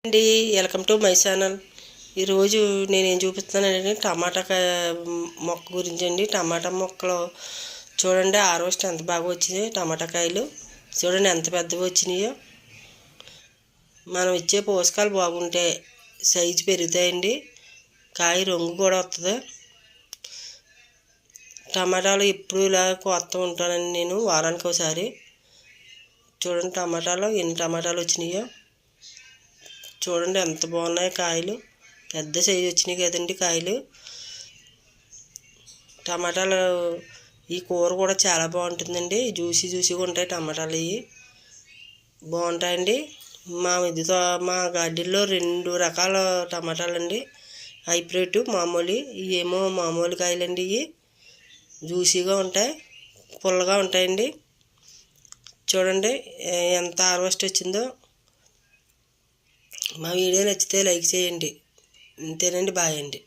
అండి, welcome to my channel. ఈరోజు నేనేం చూపిస్తున్నానంటే టమాటా మొక్క గురించి అండి. టమాటా మొక్కలు చూడండి, హార్వెస్ట్ ఎంత బాగా వచ్చినాయి. టమాటా కాయలు చూడండి ఎంత పెద్దవి వచ్చినాయో. మనం ఇచ్చే పోషకాలు బాగుంటే సైజు పెరుగుతాయండి, కాయ రంగు కూడా వస్తుంది. టమాటాలు ఎప్పుడు ఇలా కోస్తూ ఉంటానండి నేను, వారానికి ఒకసారి. చూడండి టమాటాలు ఎన్ని టమాటాలు వచ్చినాయో. చూడండి ఎంత బాగున్నాయి కాయలు, పెద్ద సైజు వచ్చినాయి కదండి కాయలు. టమాటాలు ఈ కూర కూడా చాలా బాగుంటుందండి, జ్యూసీగా ఉంటాయి టమాటాలు. ఇవి బాగుంటాయండి. మా గార్డెన్లో 2 రకాల టమాటాలు అండి, హైబ్రిడ్ మామూలు. ఇవేమో మామూలు కాయలండి. ఇవి జ్యూసీగా ఉంటాయి, పుల్లగా ఉంటాయండి. చూడండి ఎంత హార్వెస్ట్ వచ్చిందో. మా వీడియో నచ్చితే లైక్ చేయండి. అంతేనండి, బాయ్ అండి.